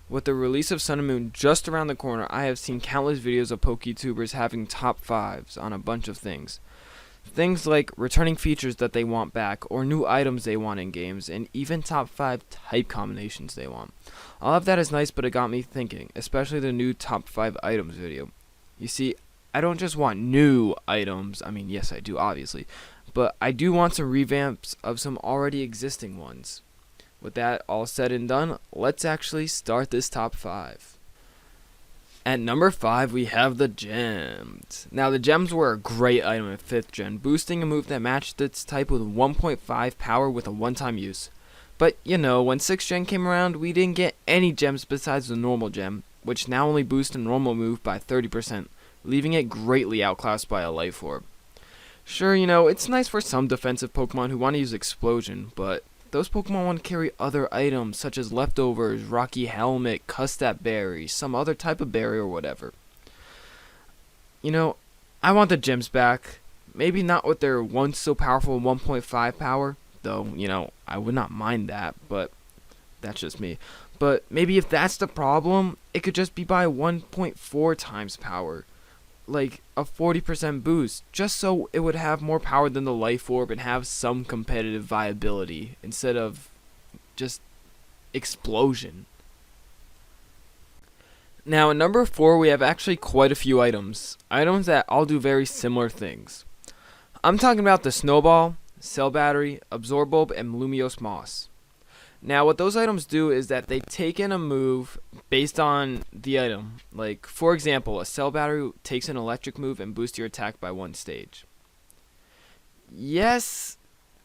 With the release of Sun and Moon just around the corner, I have seen countless videos of PokeTubers having top 5s on a bunch of things. Things like returning features that they want back, or new items they want in games, and even top 5 type combinations they want. All of that is nice, but it got me thinking, especially the new top 5 items video. You see, I don't just want new items, I mean yes I do obviously, but I do want some revamps of some already existing ones. With that all said and done, let's actually start this top 5. At number 5, we have the Gems. Now, the Gems were a great item in 5th gen, boosting a move that matched its type with 1.5 power with a one-time use. But, you know, when 6th gen came around, we didn't get any gems besides the normal gem, which now only boosts a normal move by 30%, leaving it greatly outclassed by a Life Orb. Sure, you know, it's nice for some defensive Pokemon who want to use Explosion, but those Pokemon want to carry other items such as Leftovers, Rocky Helmet, Custap Berry, some other type of berry or whatever. You know, I want the gems back. Maybe not with their once so powerful 1.5 power, though, you know, I would not mind that, but that's just me. But maybe if that's the problem, it could just be by 1.4 times power. Like a 40% boost, just so it would have more power than the Life Orb and have some competitive viability instead of just explosion. Now at number 4, we have actually quite a few items that all do very similar things. I'm talking about the Snowball, Cell Battery, Absorb and Lumiose Moss. Now what those items do is that they take in a move based on the item. Like, for example, a Cell Battery takes an electric move and boosts your attack by 1 stage. Yes,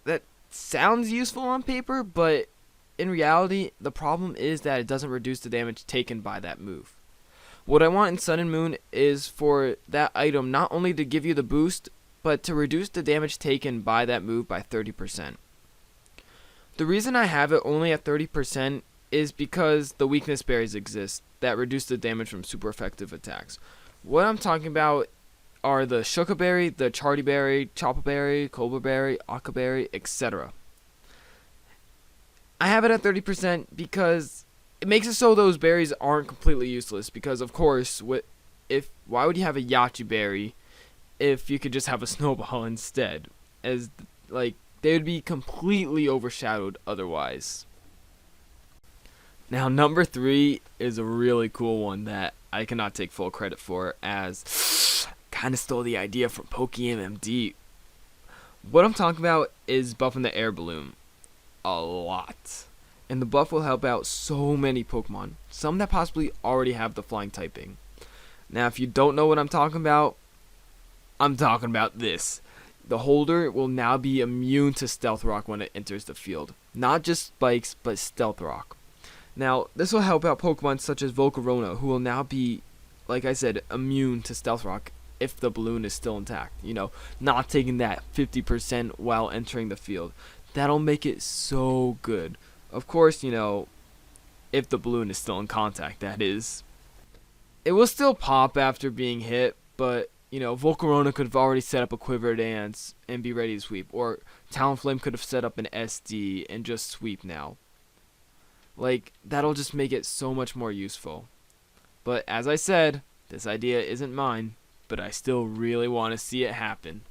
that sounds useful on paper, but in reality, the problem is that it doesn't reduce the damage taken by that move. What I want in Sun and Moon is for that item not only to give you the boost, but to reduce the damage taken by that move by 30%. The reason I have it only at 30% is because the weakness berries exist that reduce the damage from super effective attacks. What I'm talking about are the Shuka Berry, the Charty Berry, Choppa Berry, Cobra Berry, Akka Berry, etc. I have it at 30% because it makes it so those berries aren't completely useless. Because of course, why would you have a Yachi Berry if you could just have a Snowball instead? As like, they would be completely overshadowed otherwise. Now, number 3 is a really cool one that I cannot take full credit for, as kind of stole the idea from PokeMMD. What I'm talking about is buffing the air balloon a lot. And the buff will help out so many Pokemon, some that possibly already have the flying typing. Now, if you don't know what I'm talking about this. The holder will now be immune to Stealth Rock when it enters the field. Not just spikes, but Stealth Rock. Now, this will help out Pokemon such as Volcarona, who will now be, like I said, immune to Stealth Rock if the balloon is still intact. You know, not taking that 50% while entering the field. That'll make it so good. Of course, you know, if the balloon is still in contact, that is. It will still pop after being hit, but you know, Volcarona could have already set up a Quiver Dance and be ready to sweep. Or Talonflame could have set up an SD and just sweep now. Like, that'll just make it so much more useful. But as I said, this idea isn't mine, but I still really want to see it happen.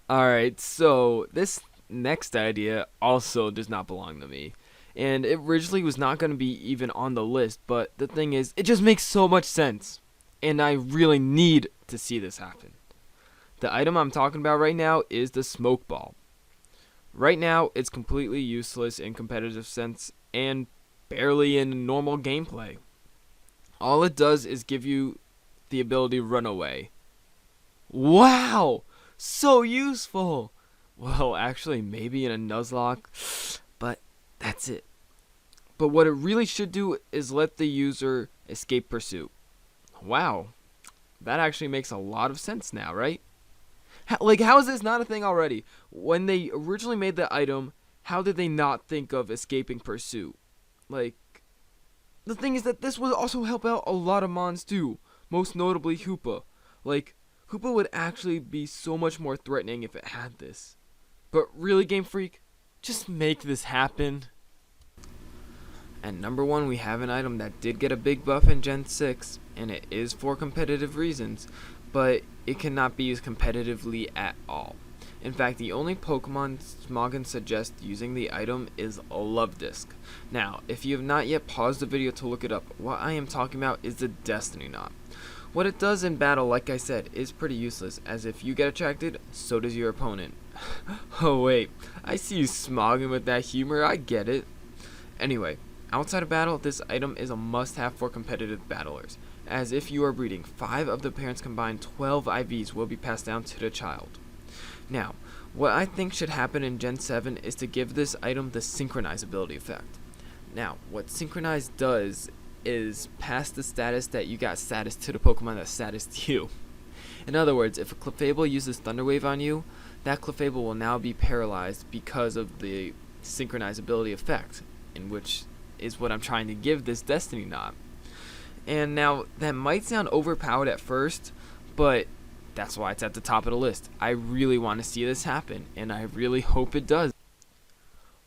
Alright, so this next idea also does not belong to me. And it originally was not going to be even on the list, but the thing is, it just makes so much sense. And I really need to see this happen. The item I'm talking about right now is the Smokeball. Right now, it's completely useless in competitive sense and barely in normal gameplay. All it does is give you the ability to run away. Wow! So useful! Well, actually, maybe in a Nuzlocke, but that's it. But what it really should do is let the user escape pursuit. Wow, that actually makes a lot of sense now, right? How is this not a thing already? When they originally made the item, how did they not think of escaping pursuit? Like, the thing is that this would also help out a lot of mons too, most notably Hoopa. Like, Hoopa would actually be so much more threatening if it had this. But really, Game Freak, just make this happen. At number 1, we have an item that did get a big buff in Gen 6, and it is for competitive reasons, but it cannot be used competitively at all. In fact, the only Pokemon Smogon suggests using the item is a Love Disc. Now, if you have not yet paused the video to look it up, what I am talking about is the Destiny Knot. What it does in battle, like I said, is pretty useless, as if you get attracted, so does your opponent. Oh wait, I see you Smogging with that humor, I get it. Anyway, outside of battle, this item is a must-have for competitive battlers, as if you are breeding, 5 of the parents' combined 12 IVs will be passed down to the child. Now, what I think should happen in Gen 7 is to give this item the Synchronize ability effect. Now, what Synchronize does is pass the status that you got status to the Pokemon that statused you. In other words, if a Clefable uses Thunder Wave on you, that Clefable will now be paralyzed because of the Synchronize ability effect, in which is what I'm trying to give this Destiny Knot. And now, that might sound overpowered at first, but that's why it's at the top of the list. I really want to see this happen, and I really hope it does.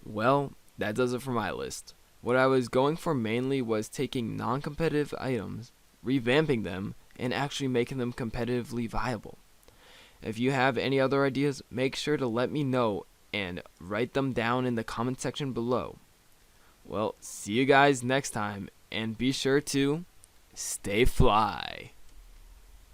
Well, that does it for my list. What I was going for mainly was taking non-competitive items, revamping them, and actually making them competitively viable. If you have any other ideas, make sure to let me know and write them down in the comment section below. Well, see you guys next time, and be sure to stay fly.